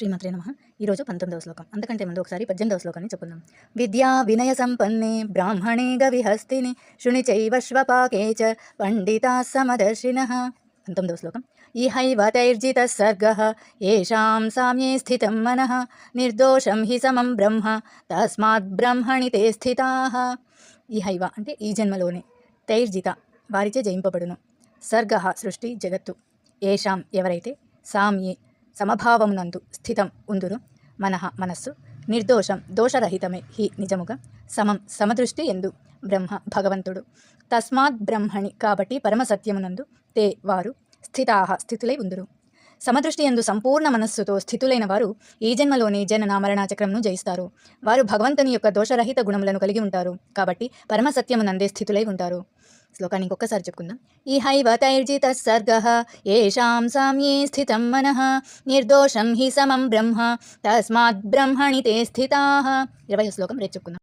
శ్రీమాత్రే నమః. ఈరోజు 19వ శ్లోకం. అంతకంటే ముందు ఒకసారి 18వ శ్లోకాన్ని చెప్పుకుందాం. విద్యా వినయ సంపన్నే బ్రాహ్మణే గవిహస్తిని శృణి చైవ శ్వపాకే చ పండితా సమదర్శినః. 19వ శ్లోకం. ఇహైవ తైర్జిత సర్గః ఏషాం సామ్యే స్థితం మనః నిర్దోషం హి సమం బ్రహ్మ తస్మాత్ బ్రహ్మణి తే స్థితాః. ఇహైవ అంటే ఈ జన్మలోనే, తైర్జిత వారిచే జయింపబడును, సర్గః సృష్టి జగత్తు, ఏషాం ఎవరైతే, సామ్యే సమభావమునందు స్థితం ఉందురు, మనః మనస్సు, నిర్దోషం దోషరహితమే, హి నిజముగా, సమం సమదృష్టి ఎందు, బ్రహ్మ భగవంతుడు, తస్మాత్ బ్రహ్మణి కాబట్టి పరమసత్యమునందు, తే వారు, స్థితాః స్థితులై ఉందురు. సమదృష్టి ఎందు సంపూర్ణ మనస్సుతో స్థితులైన వారు ఈ జన్మలోని జనన మరణ చక్రంను జయిస్తారు. వారు భగవంతుని యొక్క దోషరహిత గుణములను కలిగి ఉంటారు కాబట్టి పరమసత్యమునందే స్థితులై ఉంటారు. శ్లోకాన్ని ఇంకొకసారి చెప్పుకుందాం. ఇహైవ తైర్జిత సర్గః ఏషాం సామ్యే స్థితం మనః నిర్దోషం హి సమం బ్రహ్మ తస్మాత్ బ్రహ్మణి తే స్థితాః. 20వ శ్లోకం రేపు చెప్పుకుందాం.